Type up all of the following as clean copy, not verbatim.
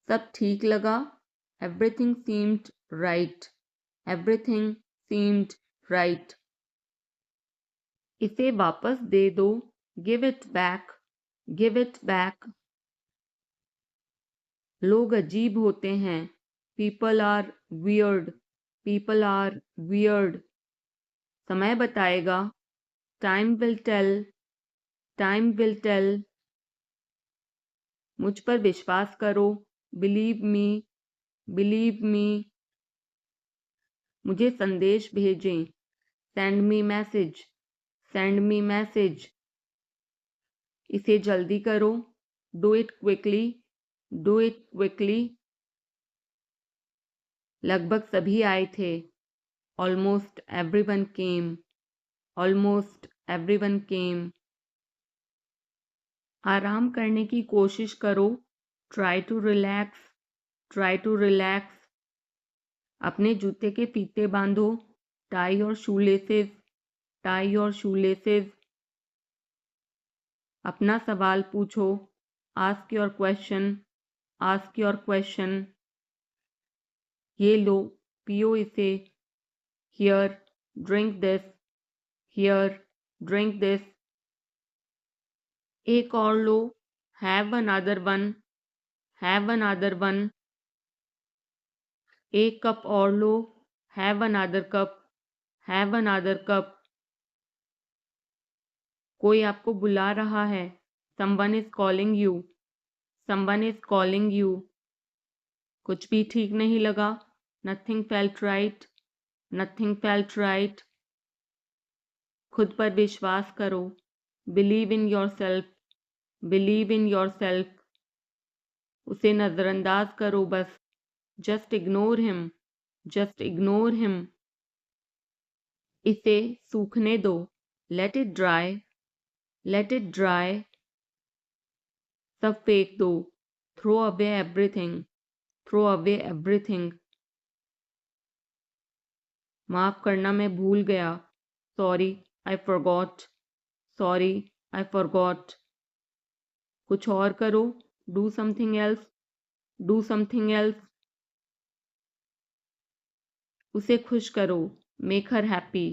सब ठीक लगा. Everything seemed right. Everything seemed right. इसे वापस दे दो. Give it back. Give it back. लोग अजीब होते हैं. People are weird. People are weird. समय बताएगा. Time will tell. Time will tell. मुझ पर विश्वास करो. Believe me. Believe me. मुझे संदेश भेजें. Send me message. Send me message. इसे जल्दी करो. Do it quickly. Do it quickly. लगभग सभी आए थे. Almost everyone came. Almost everyone came. आराम करने की कोशिश करो. Try to relax. Try to relax. अपने जूते के फीते बांधो. Tie your shoelaces. Tie your shoelaces. अपना सवाल पूछो. Ask your question. Ask your question. ये लो, पियो इसे. Here, drink this. Here, drink this. एक और लो. Have another one. Have another one. एक कप और लो. Have another cup. Have another cup. कोई आपको बुला रहा है. Someone is calling you. Someone is calling you. कुछ भी ठीक नहीं लगा. Nothing felt right. Nothing felt right. खुद पर विश्वास करो. Believe in yourself. Believe in yourself. उसे नजरअंदाज करो बस. Just ignore him. Just ignore him. इसे सूखने दो. Let it dry. Let it dry. सब फेंक दो. Throw away everything. Throw away everything. माफ करना मैं भूल गया. Sorry, I forgot. Sorry, I forgot. कुछ और करो. Do something else. Do something else. उसे खुश करो. Make her happy.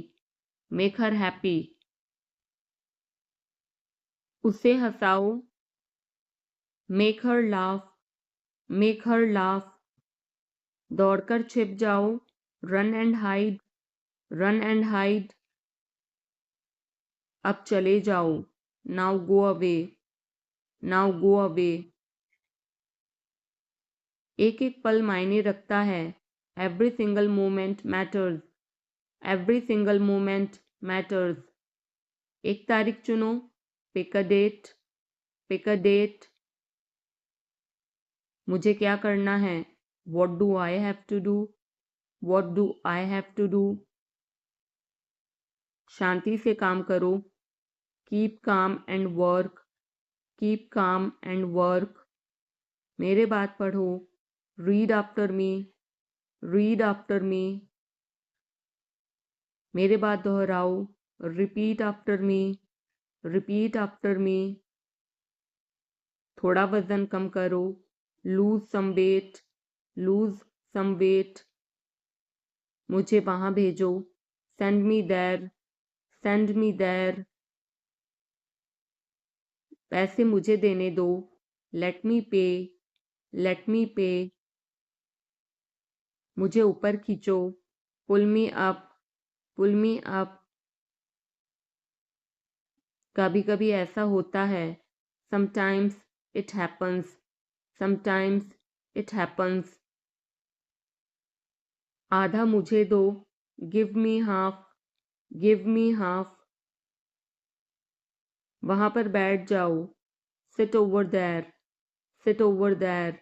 Make her happy. उसे हंसाओ. Make her laugh. Make her laugh. दौड़कर छिप जाओ. Run and hide. Run and hide. अब चले जाओ. Now go away. Now go away. एक एक पल मायने रखता है. Every single moment matters. Every single moment matters. एक तारीख चुनो. Pick a date. Pick a date. मुझे क्या करना है. What do I have to do? What do I have to do? शांति से काम करो. Keep calm and work. Keep calm and work. मेरे बात पढ़ो. Read after me. Read after me. मेरे बात दोहराओ. Repeat after me. Repeat after me. थोड़ा वजन कम करो. Lose some weight. Lose some weight. मुझे वहां भेजो. Send me there. Send me there. पैसे मुझे देने दो. Let me pay. Let me pay. मुझे ऊपर खींचो. Pull me up. Pull me up. कभी कभी ऐसा होता है. Sometimes it happens. Sometimes it happens. आधा मुझे दो. Give me half. Give me half. वहां पर बैठ जाओ. Sit over there. Sit over there.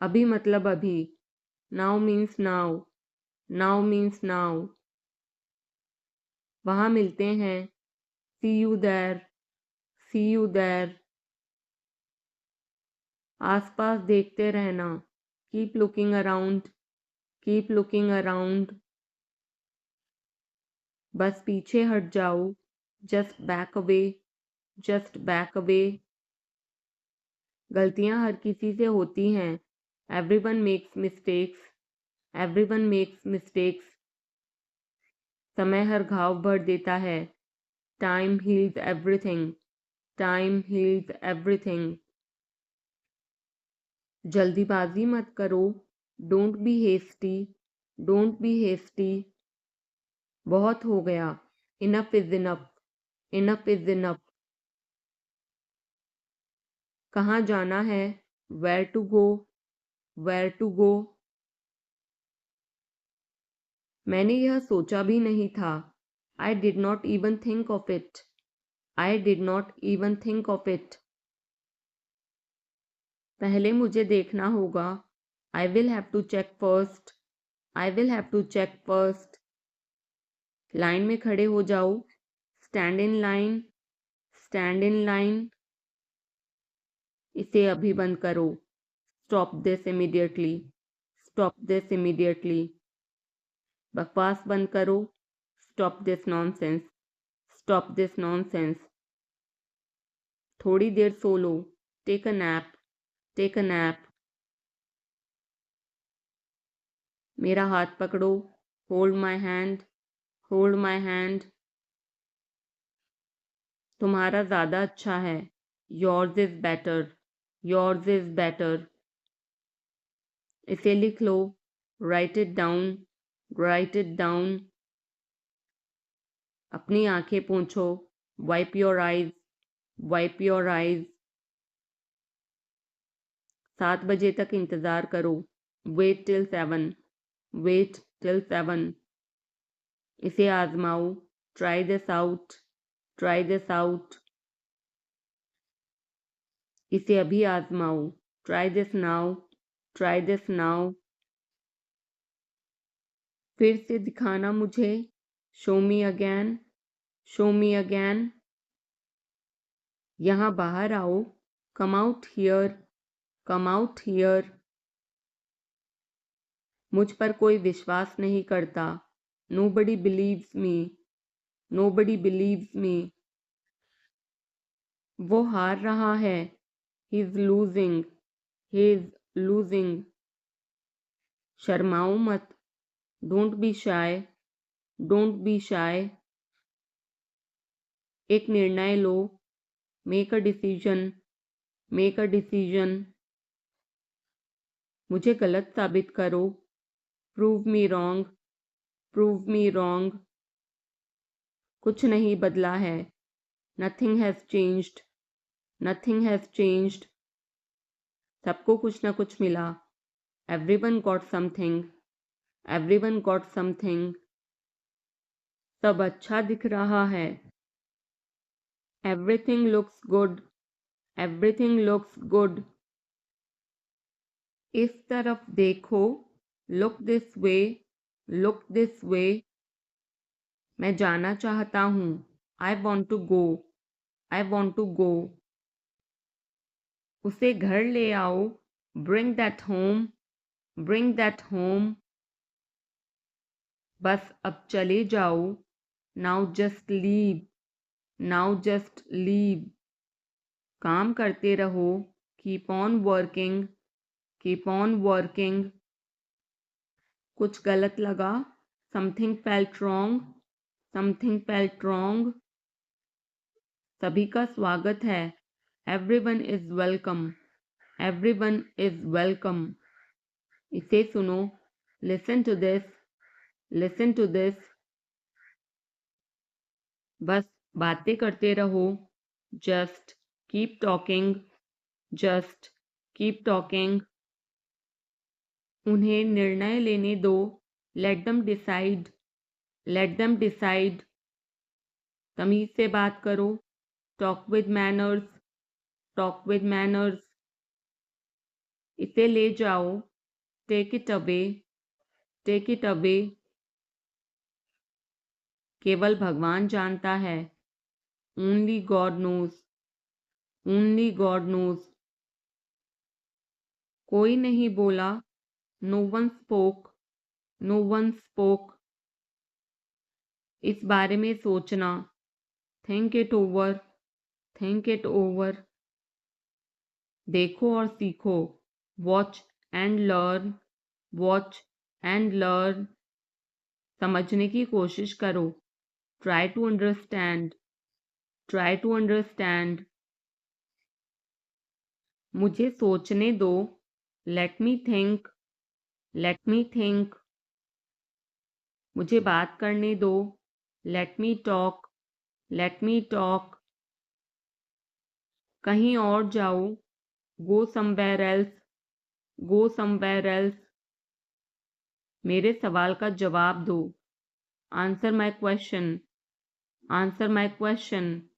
अभी मतलब अभी. Now means now. Now means now. वहां मिलते हैं. See you there. See you there. आसपास देखते रहना. Keep looking around. Keep looking around. बस पीछे हट जाओ. Just back away. Just back away. गलतियां हर किसी से होती हैं। Everyone makes mistakes, everyone makes mistakes. समय हर घाव भर देता है। Time heals everything, time heals everything. जल्दीबाजी मत करो, don't be hasty, don't be hasty. बहुत हो गया, enough is enough, enough is enough. कहाँ जाना है, where to go, where to go. मैंने यह सोचा भी नहीं था। I did not even think of it, I did not even think of it. पहले मुझे देखना होगा। I will have to check first, I will have to check first. Line में खड़े हो जाओ, stand in line, stand in line. इसे अभी बंद करो, stop this immediately, stop this immediately. बकवास बंद करो, stop this nonsense, stop this nonsense. थोड़ी देर सो लो, take a nap, take a nap. मेरा हाथ पकड़ो, hold my hand, hold my hand. तुम्हारा ज़्यादा अच्छा है, yours is better, yours is better. इसे लिख लो, write it down, write it down. अपनी आंखें पोंछो, wipe your eyes, wipe your eyes. 7 बजे तक इंतज़ार करो, वेट टिल 7, वेट टिल 7। इसे आजमाओ, try this out, try this out. इसे अभी आजमाओ, try this now, try this now. फिर से दिखाना मुझे, show me again, show me again. यहाँ बाहर आओ, come out here, come out here. मुझ पर कोई विश्वास नहीं करता, nobody believes me, nobody believes me. वो हार रहा है, he is losing, he is losing. शर्माओ मत, don't be shy, don't be shy. एक निर्णय लो, make a decision, make a decision. मुझे गलत साबित करो, prove me wrong, prove me wrong. कुछ नहीं बदला है, nothing has changed, nothing has changed. सबको कुछ ना कुछ मिला, everyone got something, everyone got something. सब अच्छा दिख रहा है, everything looks good, everything looks good. इस तरफ देखो, look this way, look this way. मैं जाना चाहता हूँ, I want to go, I want to गो। उसे घर ले आओ, bring that home, bring that home. बस अब चले जाओ, now just leave, now just leave. काम करते रहो, keep on working, keep on working. कुछ गलत लगा, something felt wrong, something felt wrong. सभी का स्वागत है, everyone is welcome, everyone is welcome. इसे सुनो, listen to this, listen to this. बस बातें करते रहो, just keep talking, just keep talking. उन्हें निर्णय लेने दो, let them decide, let them decide. तमीज से बात करो, talk with manners, talk with manners. इसे ले जाओ, take it away, take it away. केवल भगवान जानता है, only God knows, only God knows. कोई नहीं बोला, no one spoke, no one spoke. इस बारे में सोचना, think it over, think it over. देखो और सीखो, watch and learn, watch and learn. समझने की कोशिश करो, try to understand, try to understand. मुझे सोचने दो, let me think, let me think. मुझे बात करने दो, let me talk, let me talk. कहीं और जाओ, go somewhere else, go somewhere else. मेरे सवाल का जवाब दो, answer my question, answer my question.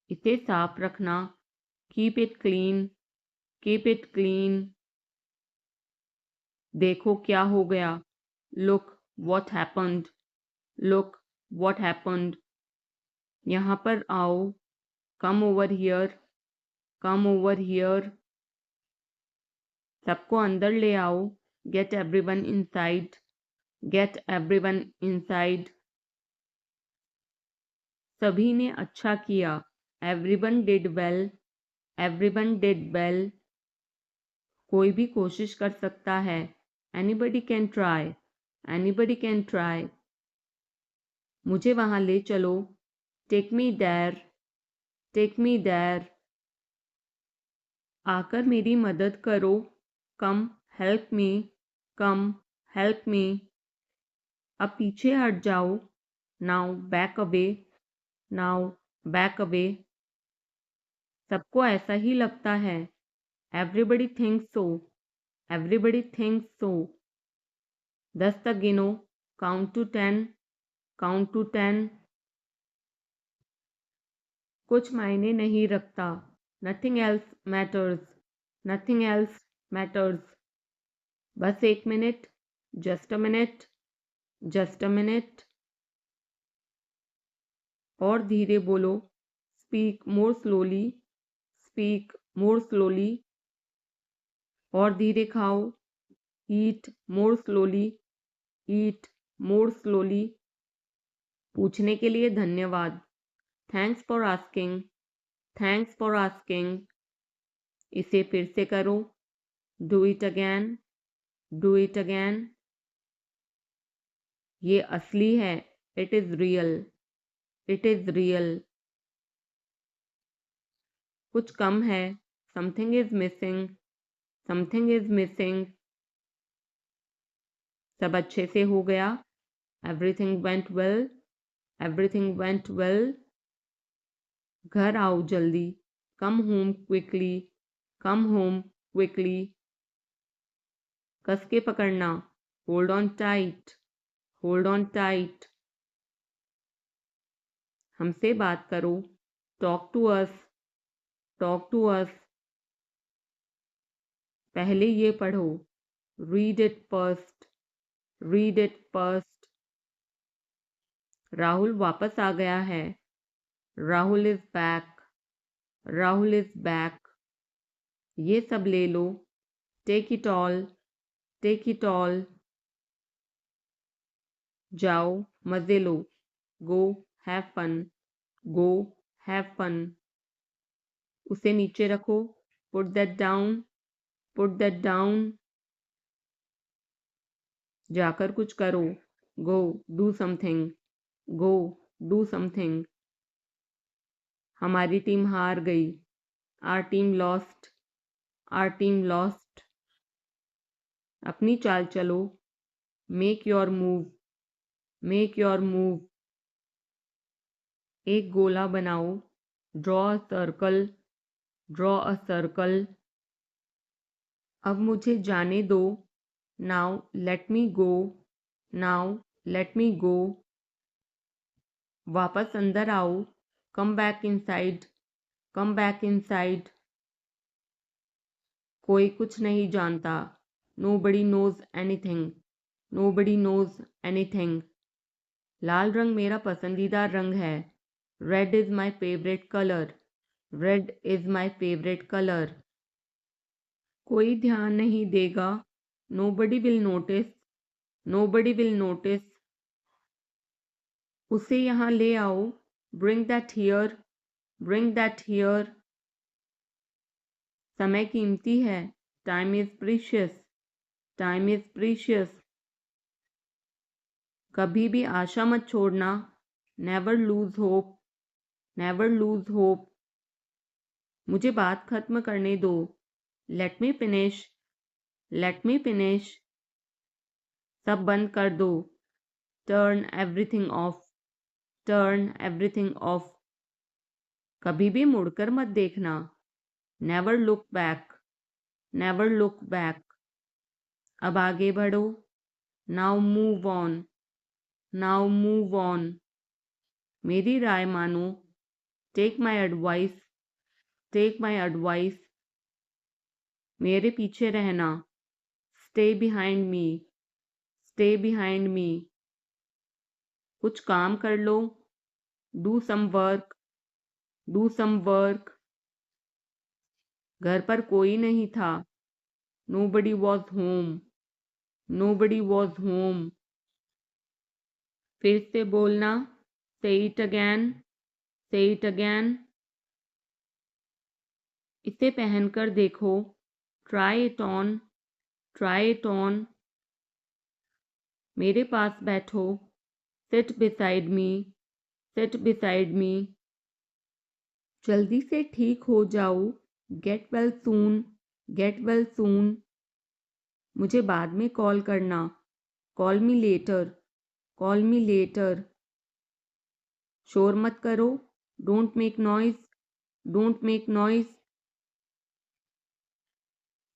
इसे साफ रखना, keep it clean, keep it clean. देखो क्या हो गया, look what happened, look what happened. यहाँ पर आओ, come over here, come over here. सबको अंदर ले आओ, get everyone inside, get everyone inside. सभी ने अच्छा किया, everyone did well, everyone did well. कोई भी कोशिश कर सकता है, anybody can try, anybody can try. मुझे वहां ले चलो, take me there, take me there. आकर मेरी मदद करो, come help me, come help me. अब पीछे हट जाओ, now back away, now back away. सबको ऐसा ही लगता है, एवरीबडी थिंक्स सो, एवरीबडी थिंक्स सो। 10 तक गिनो, काउंट टू 10, काउंट टू 10। कुछ मायने नहीं रखता, nothing else matters, nothing else matters. बस 1 minute, just a minute, just a minute. और धीरे बोलो, speak more slowly, speak more slowly. और धीरे खाओ, eat more slowly, eat more slowly. पूछने के लिए धन्यवाद, thanks for asking, thanks for asking. इसे फिर से करो, do it again, do it again. ये असली है, it is real, it is real. कुछ कम है, something is missing, something is missing. सब अच्छे से हो गया, everything went well, everything went well. घर आओ जल्दी, come home quickly, come home quickly. कस के पकड़ना, hold on tight, hold on tight. हमसे बात करो, talk to us, talk to us. पहले ये पढ़ो, read it first, read it first. Rahul वापस आ गया है, Rahul is back, Rahul is back. ये सब ले लो, take it all, take it all. जाओ मजे लो, go have fun, go have fun. उसे नीचे रखो, put that down, put that down. जाकर कुछ करो, go do something, go do something. हमारी टीम हार गई, our team lost, our team lost. अपनी चाल चलो, make your move, make your move. एक गोला बनाओ, draw a circle, draw a circle. अब मुझे जाने दो, now let me go, now let me go. वापस अंदर आओ, come back inside, come back inside. कोई कुछ नहीं जानता, nobody knows anything, nobody knows anything. लाल रंग मेरा पसंदीदा रंग है, red is my favourite colour, red is my favourite colour. कोई ध्यान नहीं देगा, nobody will notice, nobody will notice. उसे यहाँ ले आओ, bring that here, bring that here. समय कीमती है, time is precious, time is precious. कभी भी आशा मत छोड़ना, never lose hope, never lose hope. मुझे बात खत्म करने दो, let me finish, let me finish. सब बंद कर दो, turn everything off, turn everything off. कभी भी मुड़कर मत देखना, never look back, never look back. अब आगे बढ़ो, now move on, now move on. मेरी राय मानो, take my advice, take my advice. मेरे पीछे रहना, stay behind me, stay behind me. कुछ काम कर लो, do some work, do some work. घर पर कोई नहीं था, nobody was home, nobody was home. फिर से बोलना, say it again, say it again. इसे पहनकर देखो, try it on, try it on. मेरे पास बैठो, sit beside me, sit beside me. जल्दी से ठीक हो जाओ, get well soon, get well soon. मुझे बाद में कॉल करना, call me later, call me later. शोर मत करो, don't make noise, don't make noise.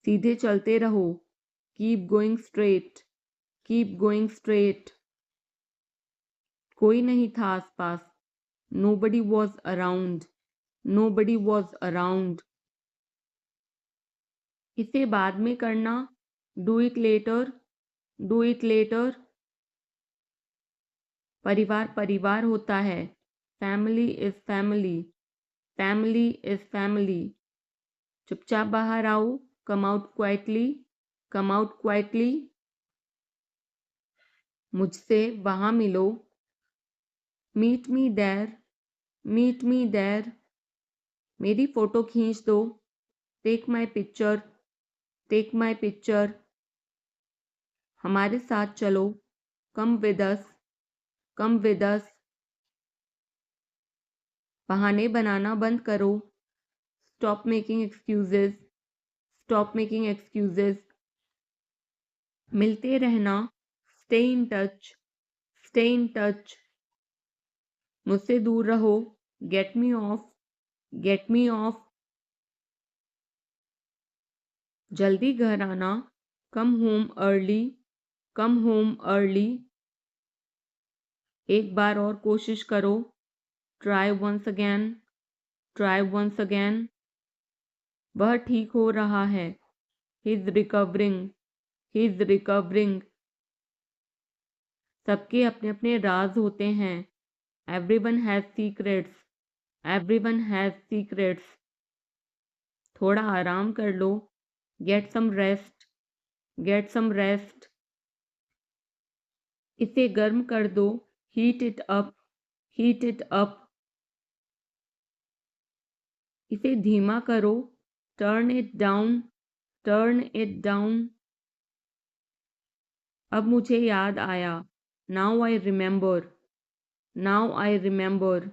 सीधे चलते रहो, keep going straight, keep going straight. कोई नहीं था आसपास, nobody was around, nobody was around. इसे बाद में करना, do it later, do it later. परिवार परिवार होता है, family is family, family is family. चुपचाप बाहर आओ, come out quietly, come out quietly. मुझसे वहां मिलो, meet me there, meet me there. मेरी फोटो खींच दो, take my picture, take my picture. हमारे साथ चलो, come with us, come with us. बहाने बनाना बंद करो, stop making excuses, stop making excuses. मिलते रहना, stay in touch, stay in touch. मुझसे दूर रहो, get me off, get me off. जल्दी घर आना, come home early, come home early. एक बार और कोशिश करो, try once again, try once again. वह ठीक हो रहा है, he is recovering, he is recovering. सबके अपने अपने राज होते हैं, everyone has secrets, everyone has secrets. थोड़ा आराम कर लो, get some rest, get some rest. इसे गर्म कर दो, heat it up, heat it up. इसे धीमा करो, turn it down, turn it down. अब मुझे याद आया, now I remember, now I remember.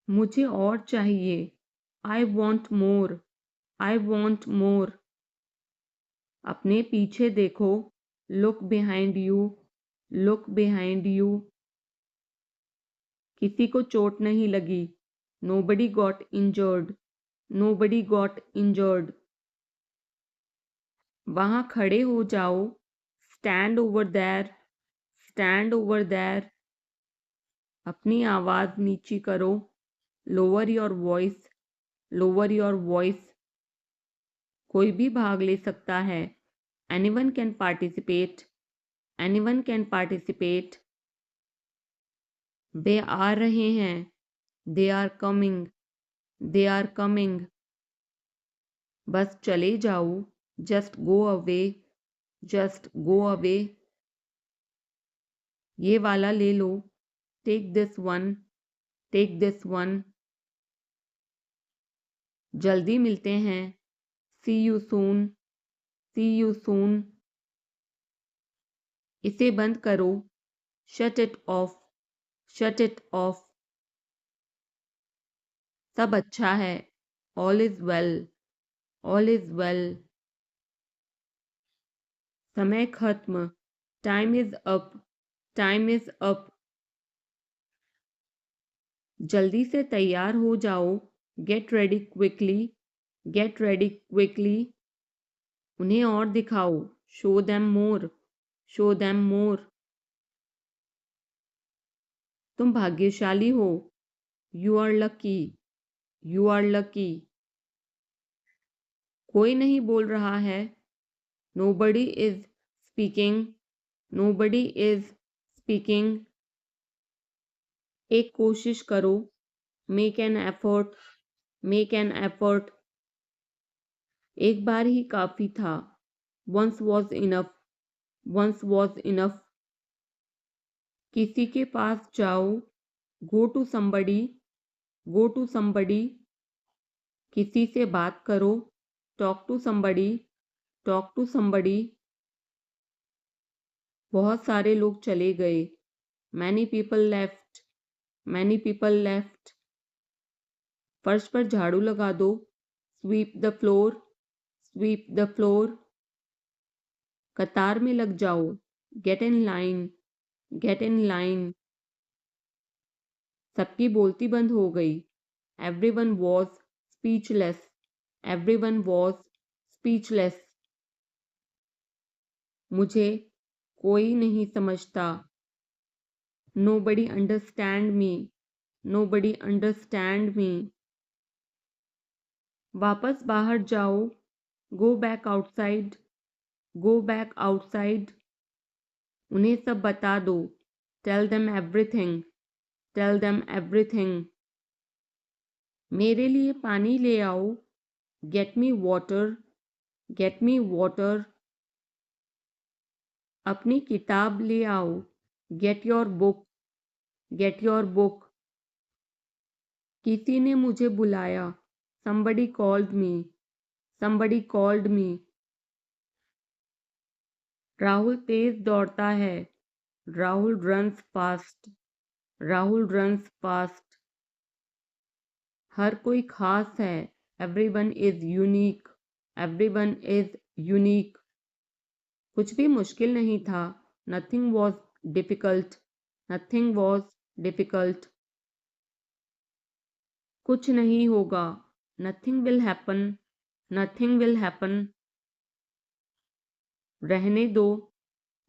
मुझे और चाहिए, I want more, I want more. अपने पीछे देखो, look behind you, look behind you. किसी को चोट नहीं लगी, nobody got injured, nobody got injured. वहां खड़े हो जाओ, stand over there, stand over there. अपनी आवाज नीची करो, lower your voice, lower your voice. कोई भी भाग ले सकता है, anyone can participate, anyone can participate. वे आ रहे हैं, they are coming, they are coming. बस चले जाओ, just go away, just go away. ये वाला ले लो, take this one, take this one. जल्दी मिलते हैं, see you soon, see you soon. इसे बंद करो, shut it off, shut it off. सब अच्छा है, all is well, all is well. समय खत्म, time is up, time is up. जल्दी से तैयार हो जाओ, get ready quickly, get ready quickly. उन्हें और दिखाओ, show them more, show them more. तुम भाग्यशाली हो, you are lucky, you are lucky. कोई नहीं बोल रहा है, nobody is speaking, nobody is speaking. एक कोशिश करो, make an effort, make an effort. एक बार ही काफी था, once was enough, once was enough. किसी के पास जाओ, go to somebody, go to somebody. किसी से बात करो, talk to somebody, talk to somebody. बहुत सारे लोग चले गए, many people left, many people left. फर्श पर झाड़ू लगा दो, sweep the floor, sweep the floor. कतार में लग जाओ, get in line, get in line. सबकी बोलती बंद हो गई, everyone was speechless, everyone was speechless. मुझे कोई नहीं समझता, nobody understand me, nobody understand me. वापस बाहर जाओ, go back outside, go back outside. उन्हें सब बता दो, tell them everything, tell them everything. मेरे लिए पानी ले आओ, get me water, get me water. अपनी किताब ले आओ, get your book, get your book. किसी ने मुझे बुलाया, somebody called me, somebody called me. Rahul तेज दौड़ता है, Rahul runs fast, Rahul runs fast. हर कोई खास है, everyone is unique, everyone is unique. कुछ भी मुश्किल नहीं था, nothing was difficult, nothing was difficult. कुछ नहीं होगा, nothing will happen, nothing will happen. रहने दो,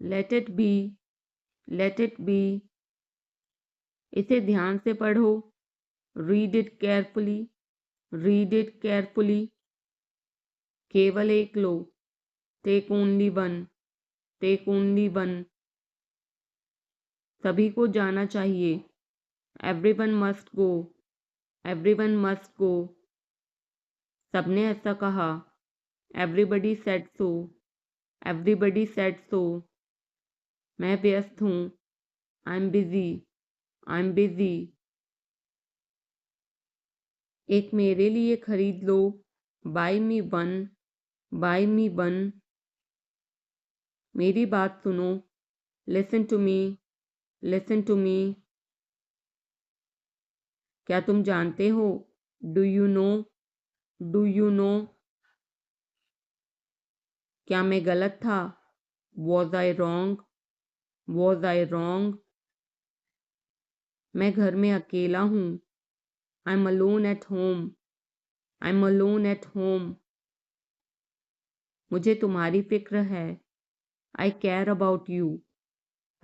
let it be, let it be. इसे ध्यान से पढ़ो, read it carefully, read it carefully. केवल एक लो, take only one, take only one. सभी को जाना चाहिए, everyone must go, everyone must go. सबने ऐसा कहा, everybody said so, everybody said so. मैं व्यस्त हूँ, I'm busy, I'm busy. एक मेरे लिए खरीद लो, buy me one, buy me one. मेरी बात सुनो, listen to me, listen to me. क्या तुम जानते हो, do you know, do you know. क्या मैं गलत था, was I wrong, was I wrong. मैं घर में अकेला हूँ, I'm alone at home, I'm alone at home. मुझे तुम्हारी फिक्र है, I care about you,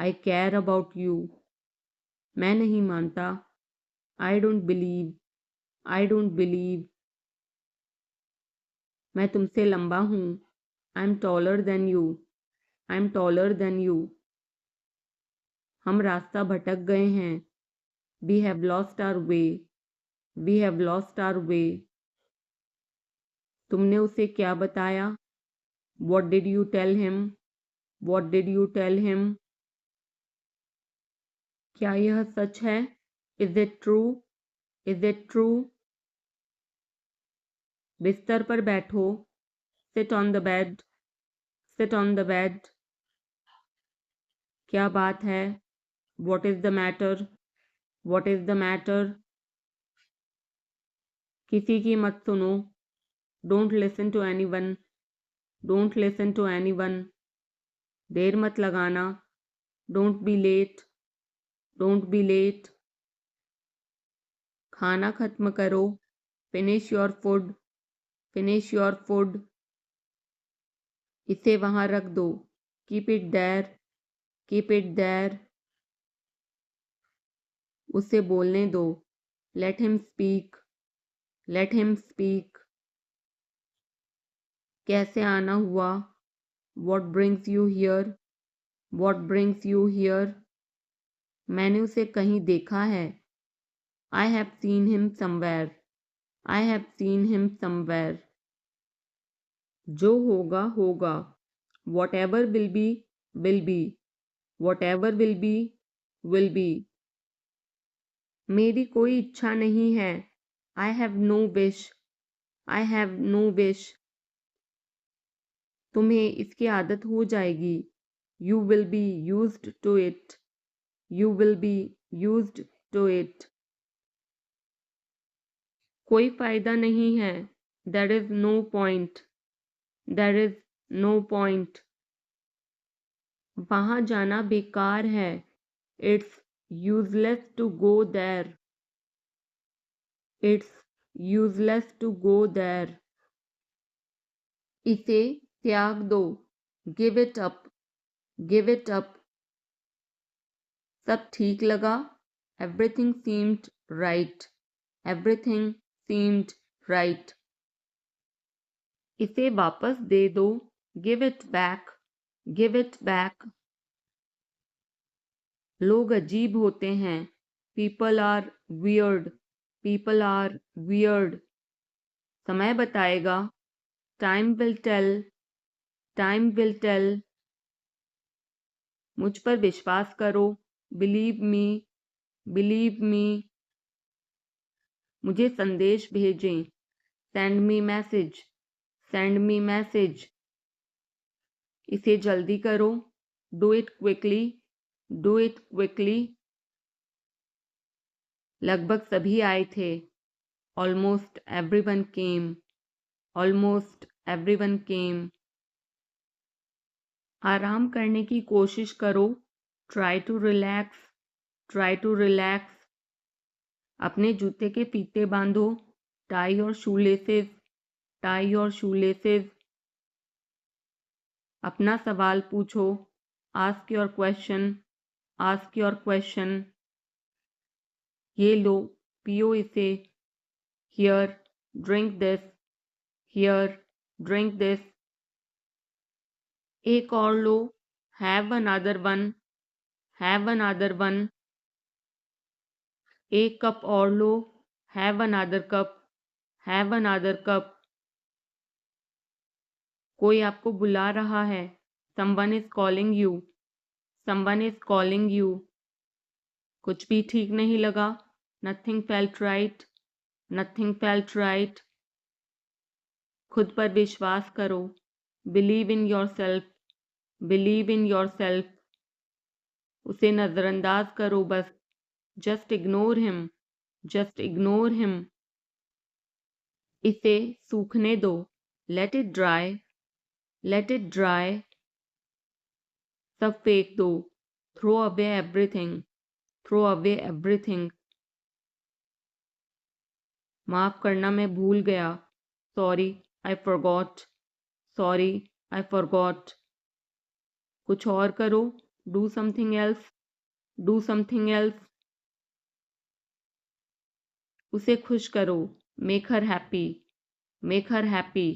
I care about you. मैं नहीं मानता, I don't believe, I don't believe. मैं तुमसे लंबा हूँ, I'm taller than you, I'm taller than you. हम रास्ता भटक गए हैं, we have lost our way, we have lost our way. तुमने उसे क्या बताया, what did you tell him, what did you tell him. क्या यह सच है, is it true, is it true. बिस्तर पर बैठो, Sit on the bed. Sit on the bed. क्या बात है? What is the matter? What is the matter? किसी की मत सुनो. Don't listen to anyone. Don't listen to anyone. देर मत लगाना. Don't be late. Don't be late. खाना खत्म करो. Finish your food. Finish your food. इसे वहां रख दो. Keep it there. Keep it there. उसे बोलने दो. Let him speak. Let him speak. कैसे आना हुआ? What brings you here? What brings you here? मैंने उसे कहीं देखा है. I have seen him somewhere. I have seen him somewhere. जो होगा होगा. Whatever will be will be. Whatever will be will be. मेरी कोई इच्छा नहीं है. I have no wish. I have no wish. तुम्हें इसकी आदत हो जाएगी. You will be used to it. You will be used to it. कोई फायदा नहीं है. There is no point. There is no point. वहाँ जाना बेकार है. It's useless to go there. It's useless to go there. इसे त्याग दो. Give it up. Give it up. सब ठीक लगा. Everything seemed right. Everything seemed right. इसे वापस दे दो. Give it back. Give it back. लोग अजीब होते हैं. People are weird. People are weird. समय बताएगा. Time will tell. Time will tell. मुझ पर विश्वास करो. Believe me. Believe me. मुझे संदेश भेजें. Send me message. Send me message. इसे जल्दी करो. Do it quickly. Do it quickly. लगभग सभी आए थे. Almost everyone came. Almost everyone came. आराम करने की कोशिश करो. Try to relax. Try to relax. अपने जूते के फीते बांधो. Tie your shoelaces. Tie your shoelaces. अपना सवाल पूछो. Ask your question. Ask your question. ये लो. पियो इसे. Here, drink this. Here, drink this. एक और लो. Have another one. Have another one. एक कप और लो. Have another cup. Have another cup. कोई आपको बुला रहा है. Someone is calling you. Someone is calling you. कुछ भी ठीक नहीं लगा. Nothing felt right. Nothing felt right. खुद पर विश्वास करो. Believe in yourself. Believe in yourself. उसे नजरअंदाज करो बस. Just ignore him. Just ignore him. इसे सूखने दो. Let it dry. Let it dry. सब फेंक दो. Throw away everything. Throw away everything. माफ करना मैं भूल गया. Sorry, I forgot. Sorry, I forgot. कुछ और करो. Do something else. Do something else. उसे खुश करो. Make her happy. Make her happy.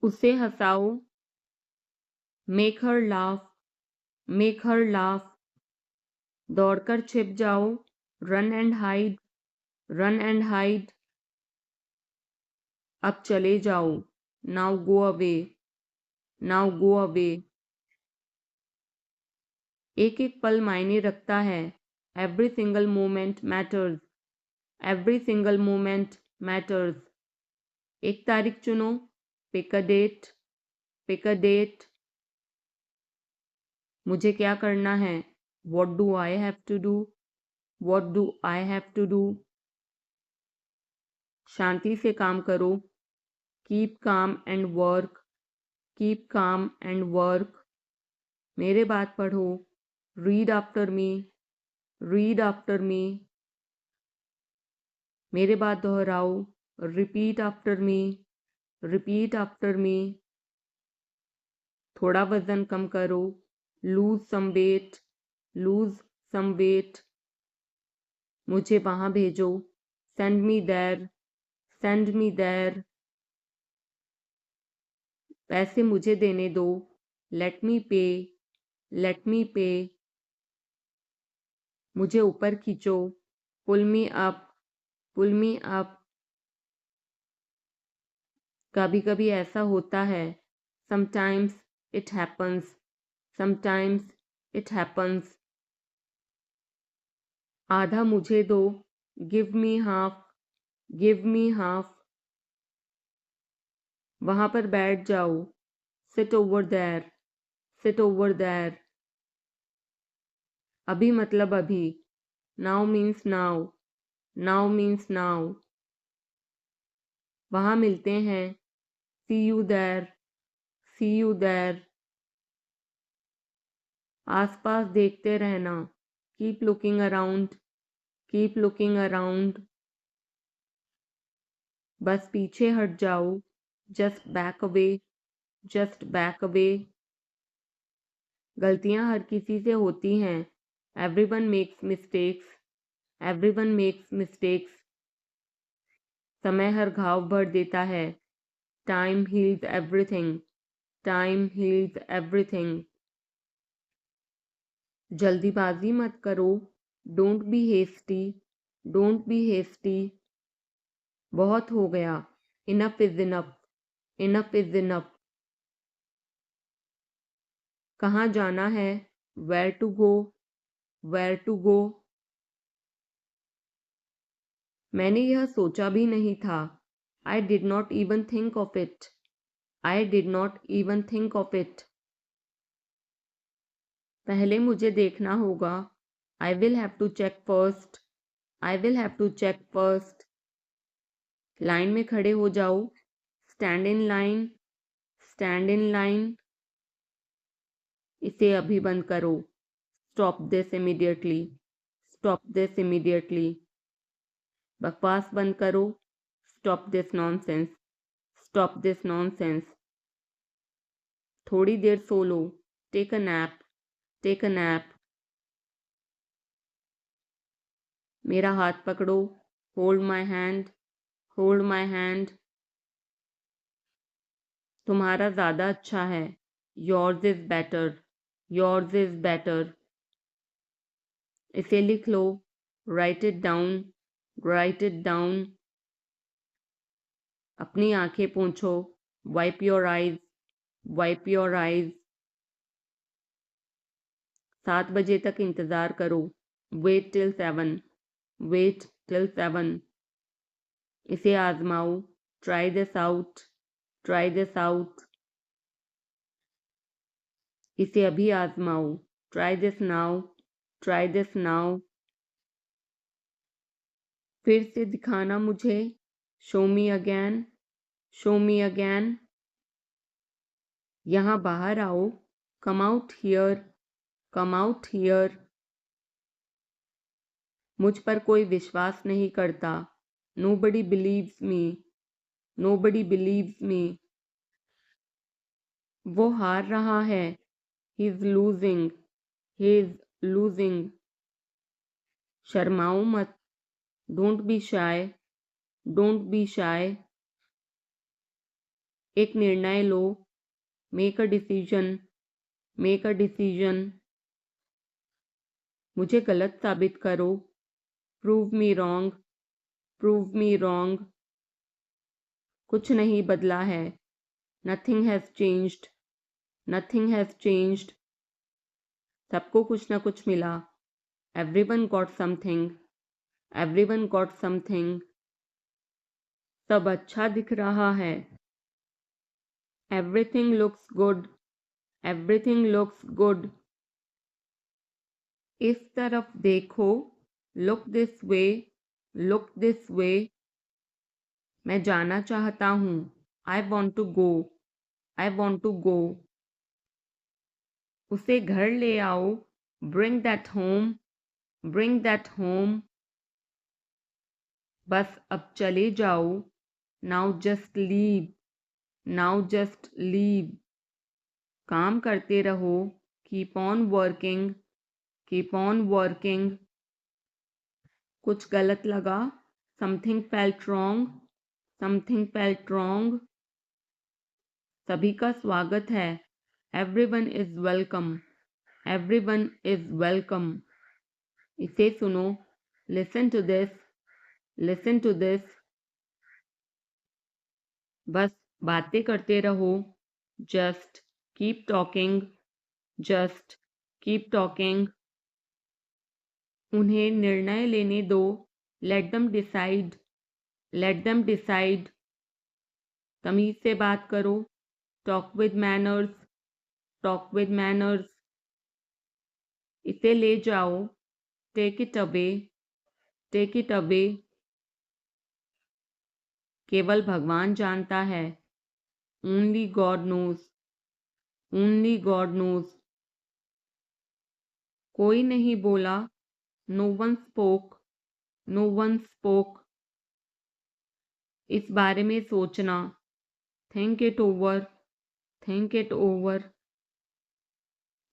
उसे हंसाओ. Make her laugh. Make her laugh. दौड़कर छिप जाओ. Run and hide. Run and hide. अब चले जाओ. Now go away. Now go away. एक एक पल मायने रखता है. Every single moment matters. Every single moment matters. एक तारीख चुनो, pick a date, pick a date. मुझे क्या करना है, what do I have to do, what do I have to do. शांति से काम करो, keep calm and work, keep calm and work. मेरे बात पढ़ो, read after me, read after me. मेरे बात दोहराओ, repeat after me, repeat after me. थोड़ा वजन कम करो, lose some weight, lose some weight. मुझे वहां भेजो, send me there, send me there. पैसे मुझे देने दो, लेट मी पे, लेट मी पे। मुझे ऊपर खींचो, पुल मी अप, पुल मी अप। कभी कभी ऐसा होता है, sometimes it happens, sometimes it happens. आधा मुझे दो, give me half, give me half. वहां पर बैठ जाओ, sit over there, sit over there. अभी मतलब अभी, now means now, now means now. वहां मिलते हैं, see you there, see you there. आसपास देखते रहना, keep looking around, keep looking around. बस पीछे हट जाओ, just back away, just back away. गलतियां हर किसी से होती हैं, everyone makes mistakes, everyone makes mistakes. समय हर घाव भर देता है, time heals everything, time heals everything. जल्दीबाजी मत करो, don't be hasty, don't be hasty. बहुत हो गया, enough is enough, enough is enough. कहाँ जाना है, where to go, where to go. मैंने यह सोचा भी नहीं था, I did not even think of it, I did not even think of it. पहले मुझे देखना होगा, I will have to check first, I will have to check first. Line में खड़े हो जाओ, stand in line, stand in line. इसे अभी बंद करो, stop this immediately, stop this immediately. बकवास बंद करो, stop this nonsense, stop this nonsense. थोड़ी देर सो लो, take a nap, take a nap. मेरा हाथ पकड़ो, hold my hand, hold my hand. तुम्हारा ज़्यादा अच्छा है, yours is better, yours is better. इसे लिख लो, write it down, write it down. अपनी आंखें पोंछो, wipe your eyes, wipe your eyes. 7 बजे तक इंतज़ार करो, वेट टिल 7, वेट टिल 7। इसे आजमाओ, try this out, try this out. इसे अभी आजमाओ, try this now, try this now. फिर से दिखाना मुझे, show me again, show me again. यहाँ बाहर आओ, come out here, come out here. मुझ पर कोई विश्वास नहीं करता, nobody believes me, nobody believes me. वो हार रहा है, he is losing, he is losing. शर्माओ मत, don't be shy, don't be shy. एक निर्णय लो, make a decision, make a decision. मुझे गलत साबित करो, prove me wrong, prove me wrong. कुछ नहीं बदला है, nothing has changed, nothing has changed. सबको कुछ न कुछ मिला, everyone got something, everyone got something. सब अच्छा दिख रहा है। Everything looks good. Everything looks good. इस तरफ देखो। Look this way. Look this way. मैं जाना चाहता हूँ। I want to go. I want to गो। उसे घर ले आओ। Bring that home. Bring that home. बस अब चले जाओ। Now just leave. Now just leave. काम करते रहो। Keep on working. Keep on working. कुछ गलत लगा। Something felt wrong. Something felt wrong. सभी का स्वागत है। Everyone is welcome. Everyone is welcome. इसे सुनो। Listen to this. Listen to this. बस बातें करते रहो। Just keep talking. Just keep talking. उन्हें निर्णय लेने दो। Let them decide. Let them decide. तमीज से बात करो। Talk with manners. Talk with manners. इसे ले जाओ। Take it away. Take it away. केवल भगवान जानता है। Only God knows. Only God knows. कोई नहीं बोला। No one spoke. No one spoke. इस बारे में सोचना। Think it over. Think it over.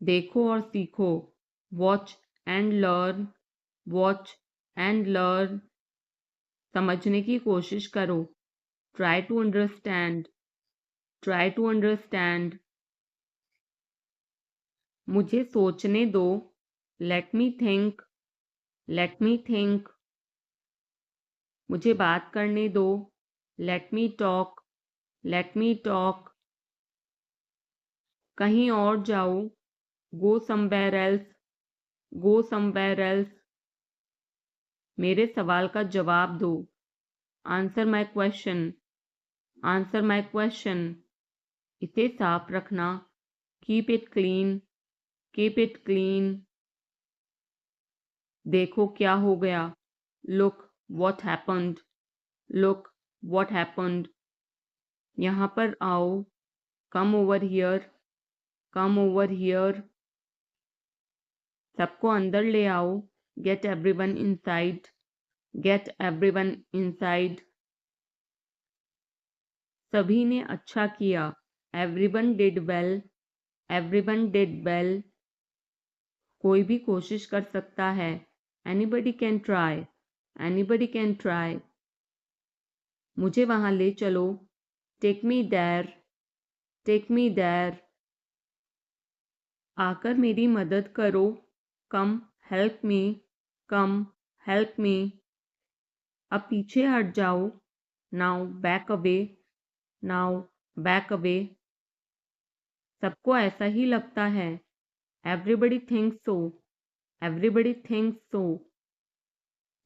देखो और सीखो। Watch and learn. Watch and learn. समझने की कोशिश करो। Try to understand. Try to understand. मुझे सोचने दो। Let me think. Let me think. मुझे बात करने दो। Let me talk. Let me talk. कहीं और जाओ। Go somewhere else. Go somewhere else. मेरे सवाल का जवाब दो। Answer my question. Answer my question. इसे साफ रखना। Keep it clean. Keep it clean. देखो क्या हो गया। Look what happened. Look what happened. यहाँ पर आओ। Come over here. Come over here. सबको अंदर ले आओ। Get everyone inside. Get everyone inside. सभी ने अच्छा किया। Everyone did well. Everyone did well. कोई भी कोशिश कर सकता है। Anybody can try. Anybody can try. मुझे वहां ले चलो। Take me there. Take me there. आकर मेरी मदद करो। Come help me. Come help me. अब पीछे हट जाओ। Now back away. Now back away. सबको ऐसा ही लगता है। एवरीबडी थिंक्स सो। Everybody thinks so.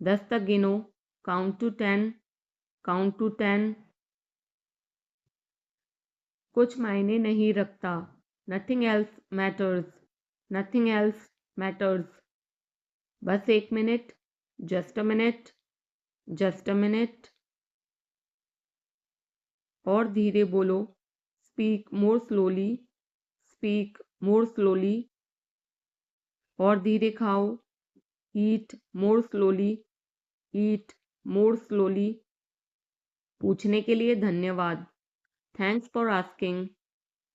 10 तक गिनो। Count to 10। Count to 10। कुछ मायने नहीं रखता। Nothing else matters. Nothing else matters. बस एक मिनट। Just a minute. Just a minute. और धीरे बोलो। Speak more slowly. Speak more slowly. और धीरे खाओ। Eat more slowly. Eat more slowly. पूछने के लिए धन्यवाद। Thanks for asking.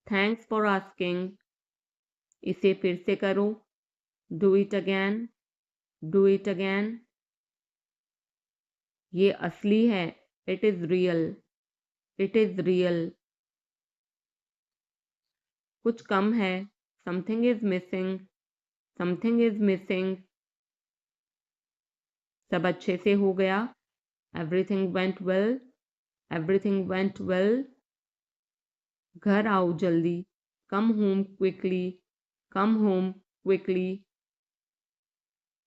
Thanks for asking. इसे फिर से करो। Do it again. Do it again. ये असली है। It is real. It is real. कुछ कम है। Something is missing. Something is missing. सब अच्छे से हो गया। Everything went well. Everything went well. घर आओ जल्दी। Come home quickly. Come home quickly.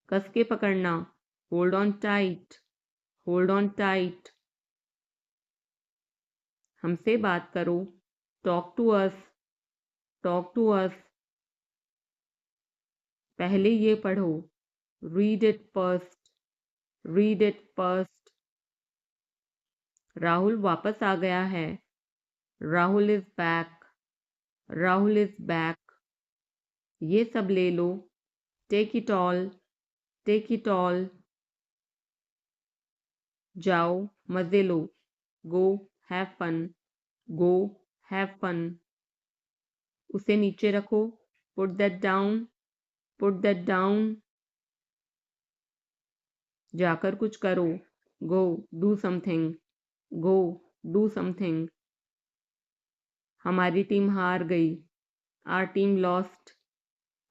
कस के पकड़ना। Hold on tight. Hold on tight. हमसे बात करो, talk to us, talk to us. पहले ये पढ़ो, read it first, read it first. Rahul वापस आ गया है, Rahul is back, Rahul is back. ये सब ले लो, take it all, take it all. जाओ, मजे लो, go have fun, go have fun. उसे नीचे रखो, put that down, put that down. जाकर कुछ करो, go do something, go do something. हमारी टीम हार गई, our team lost,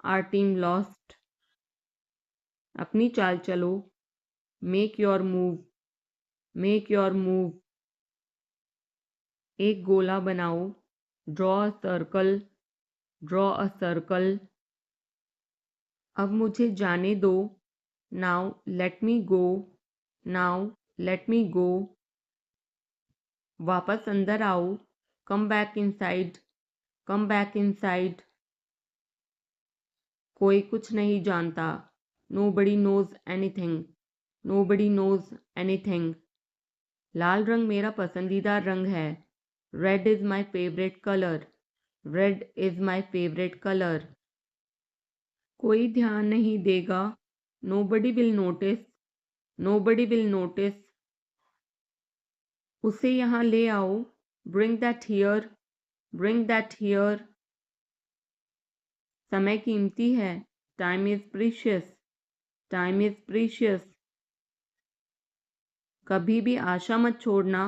our team lost. अपनी चाल चलो, make your move, make your move. एक गोला बनाओ, draw a circle, draw a circle. अब मुझे जाने दो, now let me go, now let me go. वापस अंदर आओ, come back inside, come back inside. कोई कुछ नहीं जानता, nobody knows anything, nobody knows anything. लाल रंग मेरा पसंदीदा रंग है, red is my favourite colour, red is my favourite colour. कोई ध्यान नहीं देगा, nobody will notice, nobody will notice. उसे यहाँ ले आओ, bring that here, bring that here. समय कीमती है, time is precious, time is precious. कभी भी आशा मत छोड़ना,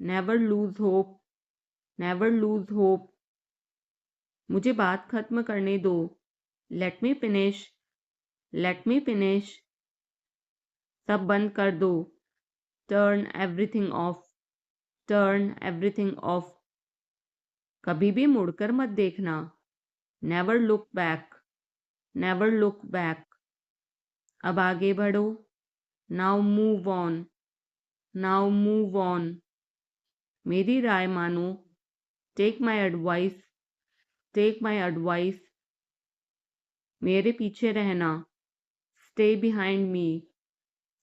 never lose hope, never lose hope. मुझे बात खत्म करने दो, let me finish, let me finish. सब बंद कर दो, turn everything off, turn everything off. कभी भी मुड़कर मत देखना, never look back, never look back. अब आगे बढ़ो, now move on, now move on. मेरी राय मानो, take my advice, take my advice. मेरे पीछे रहना, stay behind me,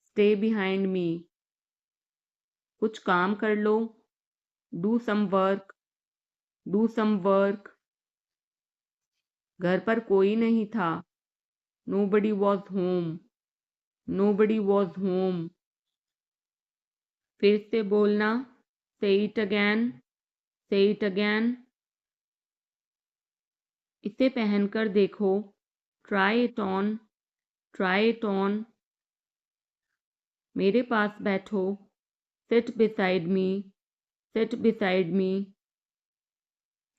stay behind me. कुछ काम कर लो, do some work, do some work. घर पर कोई नहीं था, nobody was home, nobody was home. फिर से बोलना, say it again, say it again. इसे पहनकर देखो, try it on, try it on. मेरे पास बैठो, sit beside me, sit beside me.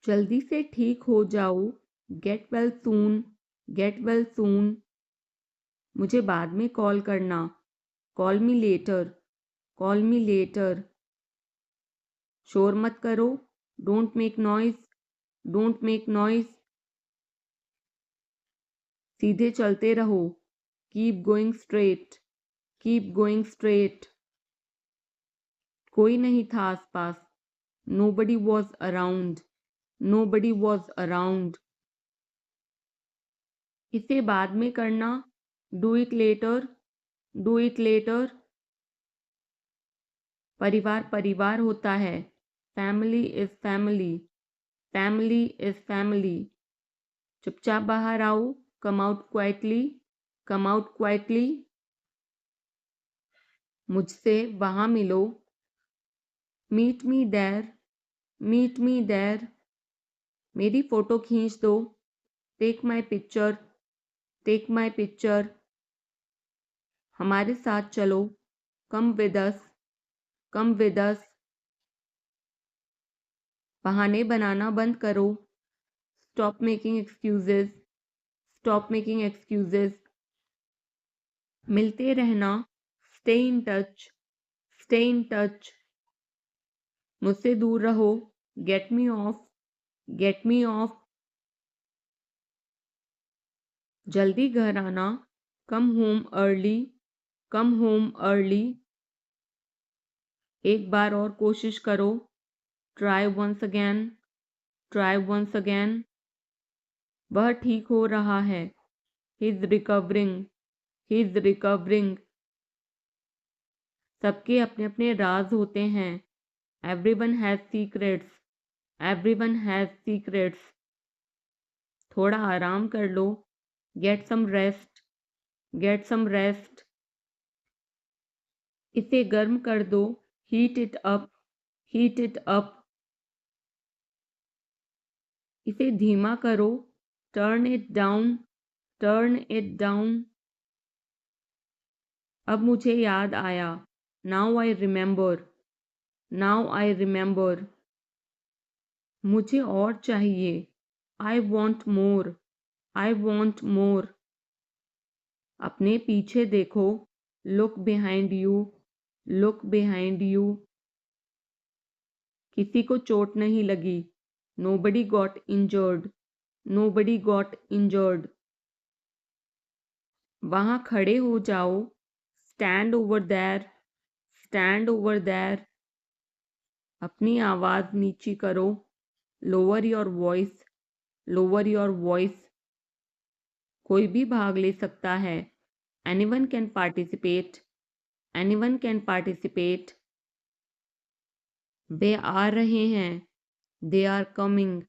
जल्दी से ठीक हो जाओ, get well soon, get well soon. मुझे बाद में कॉल करना, call me later, call me later. शोर मत करो, don't make noise, don't make noise. सीधे चलते रहो, keep going straight, keep going straight. कोई नहीं था आसपास, nobody was around, nobody was around. इसे बाद में करना, do it later, do it later. परिवार परिवार होता है, family is family, family is family. चुपचाप बाहर आओ, come out quietly, come out quietly. मुझसे वहां मिलो, meet me there, meet me there. मेरी फोटो खींच दो, take my picture, take my picture. हमारे साथ चलो, come with us, come with us. बहाने बनाना बंद करो, stop making excuses, stop making excuses. मिलते रहना, stay in touch, stay in touch. मुझसे दूर रहो, get me off, get me off. जल्दी घर आना, come home early, come home early. एक बार और कोशिश करो, try once again, try once again. वह ठीक हो रहा है। He is recovering, he is recovering. सबके अपने अपने राज होते हैं। Everyone has secrets, everyone has secrets. थोड़ा आराम कर लो। Get some rest, get some rest. इसे गर्म कर दो। Heat it up, heat it up. इसे धीमा करो। Turn it down, turn it down. अब मुझे याद आया। Now I remember, now I remember. मुझे और चाहिए। I want more, I want more. अपने पीछे देखो। Look behind you, look behind you. किसी को चोट नहीं लगी। Nobody got injured, nobody got injured. वहां खड़े हो जाओ। Stand over there, stand over there. अपनी आवाज नीची करो। Lower your voice, lower your voice. कोई भी भाग ले सकता है। Anyone can participate, anyone can participate. वे आ रहे हैं। They are coming,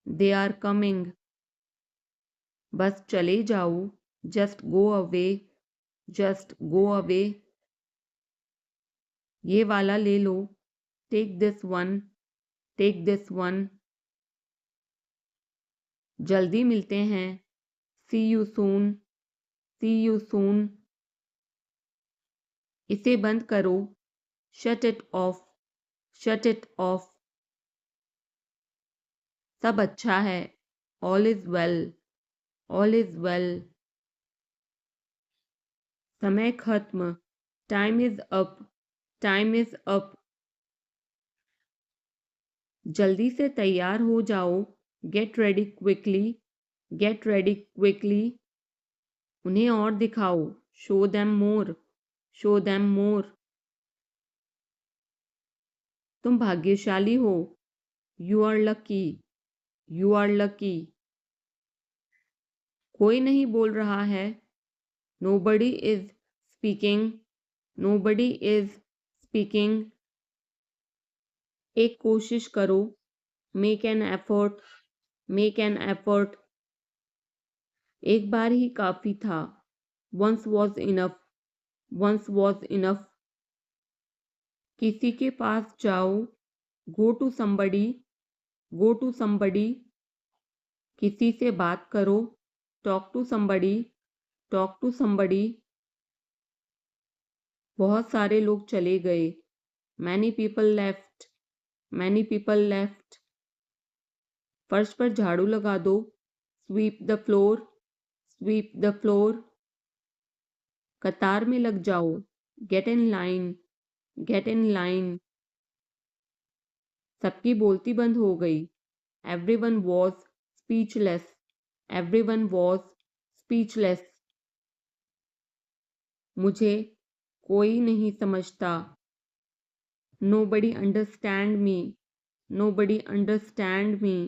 they are coming. बस चले जाओ। Just go away, just go away. ये वाला ले लो। Take this one, take this one. जल्दी मिलते हैं। See you soon, see you soon. इसे बंद करो। Shut it off, shut it off. सब अच्छा है। All is well, all is well. समय खत्म। Time is up, time is up. जल्दी से तैयार हो जाओ। Get ready quickly, get ready quickly. उन्हें और दिखाओ। Show them more, show them more. तुम भाग्यशाली हो। You are lucky, you are lucky. कोई नहीं बोल रहा है। Nobody is speaking, nobody is speaking. एक कोशिश करो। Make an effort, make an effort. एक बार ही काफी था। Once was enough, once was enough. किसी के पास जाओ। Go to somebody, go to somebody. किसी से बात करो। Talk to somebody, talk to somebody. बहुत सारे लोग चले गए। Many people left, many people left. फर्श पर झाड़ू लगा दो। Sweep the floor, sweep the floor. कतार में लग जाओ। Get in line, get in line. सबकी बोलती बंद हो गई। Everyone was speechless, everyone was speechless. मुझे कोई नहीं समझता। Nobody understand me, nobody understand me.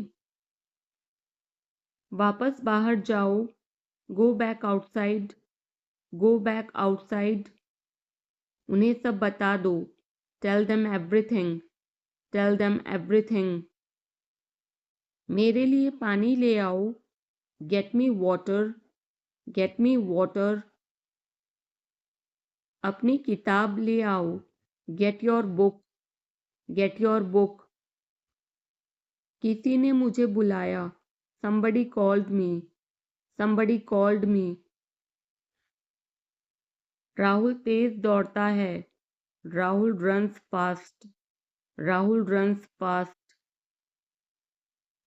वापस बाहर जाओ। Go back outside, go back outside. उन्हें सब बता दो। Tell them everything, tell them everything. मेरे लिए पानी ले आओ। Get me water, get me water. अपनी किताब ले आओ। Get your book, get your book. किसी ने मुझे बुलाया। somebody called me, somebody called me। Rahul तेज दौड़ता है। Rahul runs fast, Rahul runs fast.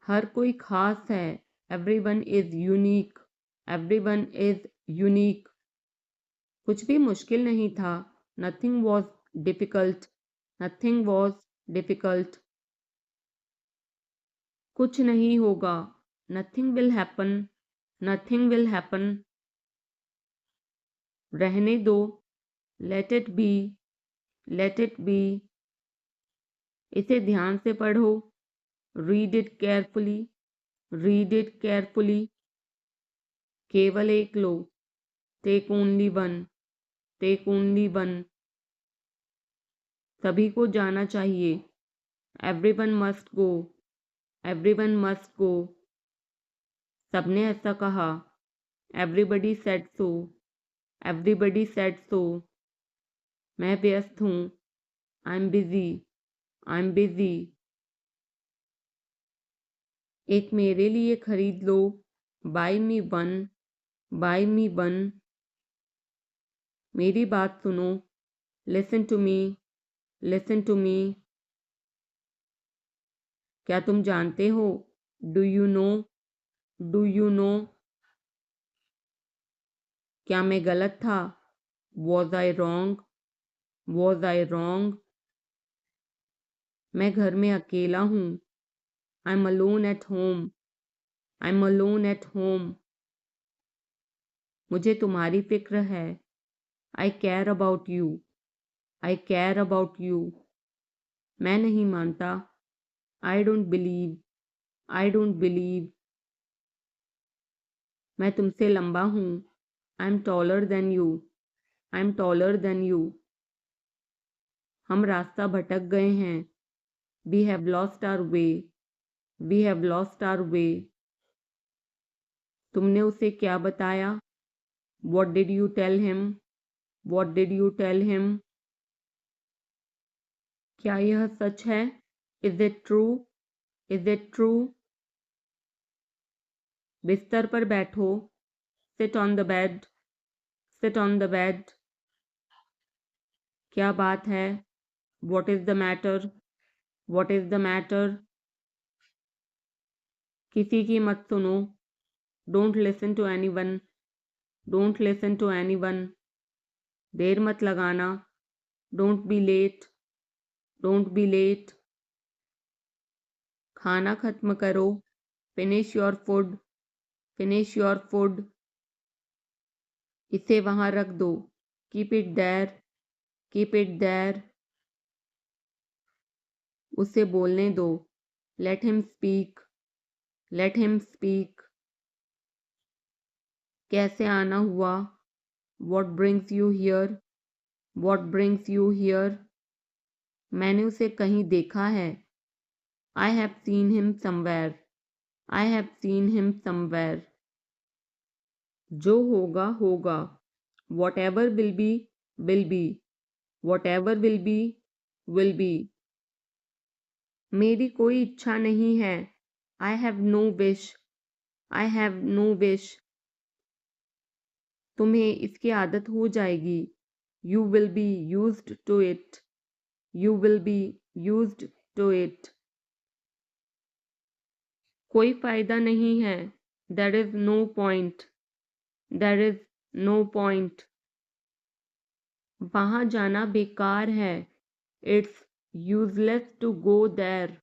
हर कोई खास है। Everyone is unique, everyone is unique. कुछ भी मुश्किल नहीं था। Nothing was difficult, nothing was difficult. कुछ नहीं होगा। Nothing will happen, nothing will happen. रहने दो। Let it be, let it be. इसे ध्यान से पढ़ो। Read it carefully, read it carefully. केवल एक लो। Take only one, take only one. सभी को जाना चाहिए। Everyone must go, everyone must go. सबने ऐसा कहा। Everybody said so, everybody said so. मैं व्यस्त हूँ। I am busy, I am busy. एक मेरे लिए खरीद लो। Buy me one, buy me one. मेरी बात सुनो। Listen to me, listen to me. क्या तुम जानते हो? Do you know, do you know. क्या मैं गलत था? Was I wrong, was I wrong. मैं घर में अकेला हूँ। I am alone at home, I am alone at home. मुझे तुम्हारी फिक्र है। I care about you, I care about you. मैं नहीं मानता। I don't believe, I don't believe. मैं तुमसे लंबा हूँ। I am taller than you, I am taller than you. हम रास्ता भटक गए हैं। We have lost our way, we have lost our way. तुमने उसे क्या बताया? What did you tell him, what did you tell him. क्या यह सच है? Is it true, is it true. बिस्तर पर बैठो। Sit on the bed, sit on the bed. क्या बात है? What is the matter, what is the matter. किसी की मत सुनो। Don't listen to anyone, don't listen to anyone. देर मत लगाना। Don't be late, don't be late. खाना खत्म करो। Finish your food, finish your food. इसे वहां रख दो। Keep it there, keep it there. उसे बोलने दो। Let him speak, let him speak. कैसे आना हुआ? What brings you here, what brings you here. मैंने उसे कहीं देखा है। I have seen him somewhere, I have seen him somewhere. जो होगा होगा। Whatever will be, will be, whatever will be, will be. मेरी कोई इच्छा नहीं है। I have no wish, I have no wish. तुम्हें इसकी आदत हो जाएगी। You will be used to it, you will be used to it. कोई फायदा नहीं है। There is no point, there is no point. वहां जाना बेकार है। It's useless to go there,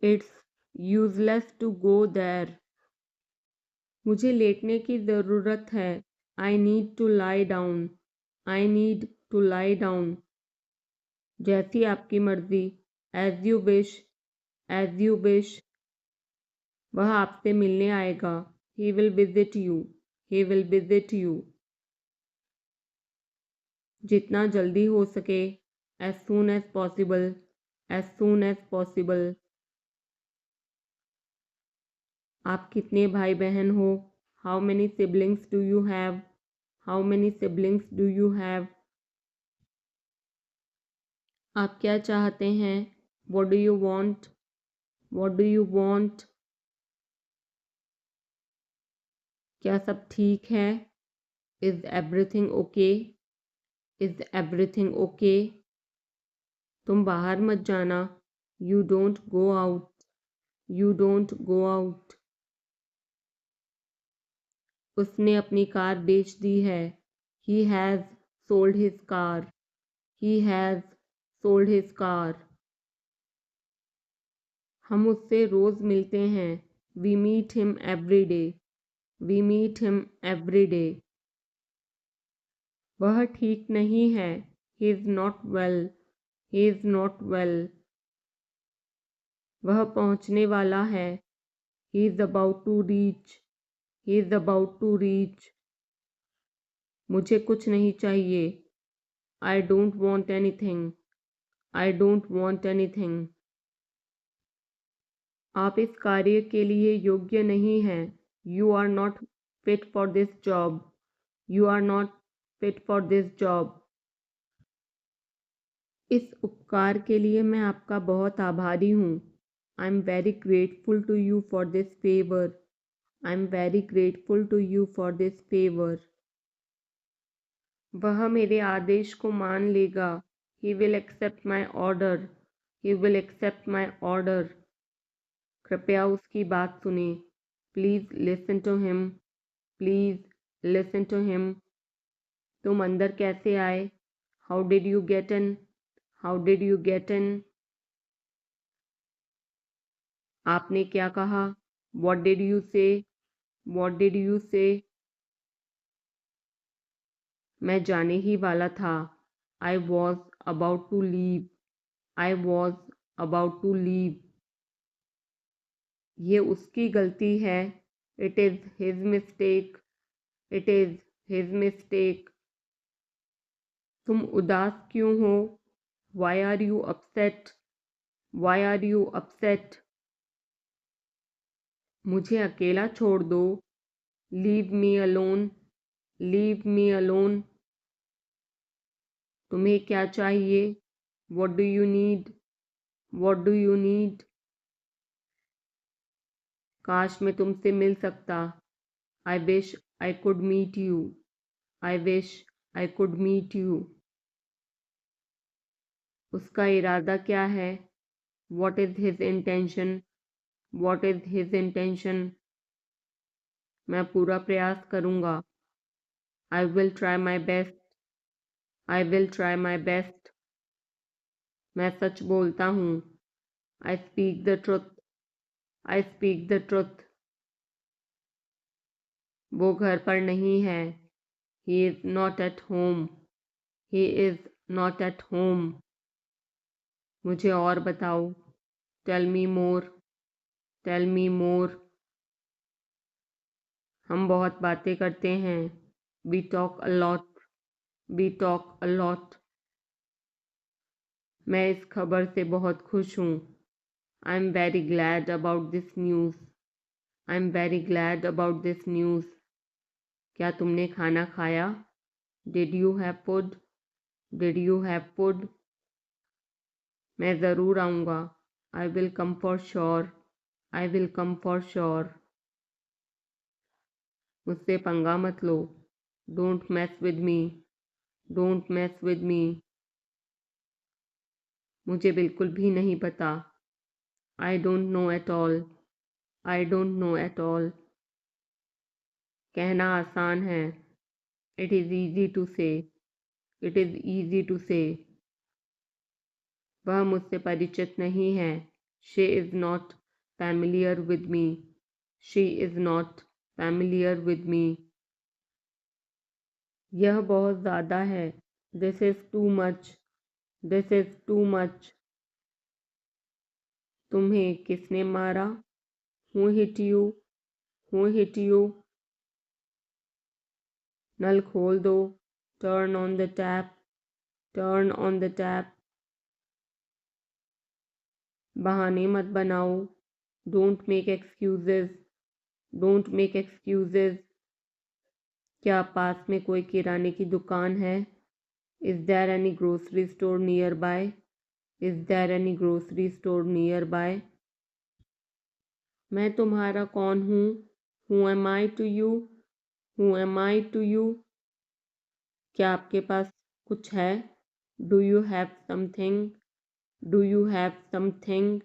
it's useless to go there. मुझे लेटने की ज़रूरत है। I need to lie down, I need to lie down. जैसी आपकी मर्जी। As you wish, as you wish. वह आपसे मिलने आएगा। He will visit you, he will visit you. जितना जल्दी हो सके। As soon as possible, as soon as possible. आप कितने भाई बहन हो? How many siblings do you have, how many siblings do you have. आप क्या चाहते हैं? What do you want, what do you want. क्या सब ठीक है? Is everything okay, is everything okay. तुम बाहर मत जाना। You don't go out, you don't go out. उसने अपनी कार बेच दी है। He has sold his car, he has sold his car. हम उससे रोज़ मिलते हैं। We meet him every day, we meet him every day. वह ठीक नहीं है। He is not well, he is not well, वह पहुंचने वाला है, he is about to reach, he is about to reach, मुझे कुछ नहीं चाहिए, I don't want anything, I don't want anything, आप इस कार्य के लिए योग्य नहीं हैं, you are not fit for this job, you are not fit for this job, इस उपकार के लिए मैं आपका बहुत आभारी हूँ, I am very grateful to you for this favour, I am very grateful to you for this favour, वह मेरे आदेश को मान लेगा, he will accept my order, he will accept my order, कृपया उसकी बात सुने, please listen to him, please listen to him, तुम अंदर कैसे आए, how did you get in, how did you get in, आपने क्या कहा, वॉट डिड यू से, वॉट डिड यू से, मैं जाने ही वाला था, I was about to leave, I was about to leave, ये उसकी गलती है, it is his mistake, it is his mistake, तुम उदास क्यों हो, why are you upset, why are you upset, मुझे अकेला छोड़ दो, leave me alone, leave me alone, तुम्हें क्या चाहिए, what do you need, what do you need, काश मैं तुमसे मिल सकता, आई wish I could meet you, I wish I could meet you, उसका इरादा क्या है, what is his intention, what is his intention, मैं पूरा प्रयास करूँगा, I will try my best, I will try my best, मैं सच बोलता हूँ, I speak the truth, I speak the truth, वो घर पर नहीं है, he is not at home, he is not at home, मुझे और बताओ, टेल मी मोर, टेल मी मोर, हम बहुत बातें करते हैं, we talk a lot, we talk a lot, मैं इस खबर से बहुत खुश हूँ, I am very glad about this news, I am very glad about this news, क्या तुमने खाना खाया, did you have food, did you have food, मैं ज़रूर आऊँगा, I will come for sure, I will come for sure, मुझसे पंगा मत लो, don't mess with me, don't mess with मी, मुझे बिल्कुल भी नहीं पता, I don't know at all, I don't know at all, कहना आसान है, it is easy to say, it is easy to say, वह मुझसे परिचित नहीं है, she is not familiar with me, she is not familiar with me, यह बहुत ज़्यादा है, this is too much, this is too much, तुम्हें किसने मारा, who hit you, who hit you, नल खोल दो, turn on the tap, turn on the tap, बहाने मत बनाओ, don't make excuses, don't make excuses, क्या पास में कोई किराने की दुकान है, is there any grocery store nearby, is there any grocery store nearby, मैं तुम्हारा कौन हूँ, who am I to you, who am I to you, क्या आपके पास कुछ है, do you have something, do you have something,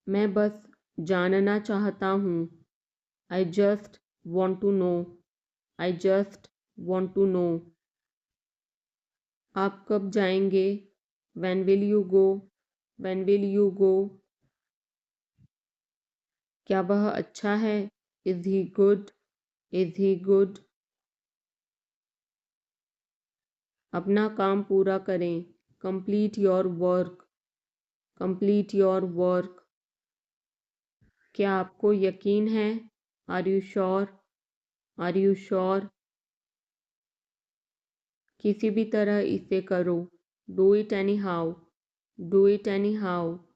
मैं बस जानना चाहता हूँ, आई just want to know, I just want to know, आप कब जाएंगे, when will you go, when will you go, क्या वह अच्छा है, is he good, is he good, अपना काम पूरा करें, complete your work, complete your work. क्या आपको यकीन है? Are you sure, are you sure. किसी भी तरह इसे करो, do it anyhow, do it any how.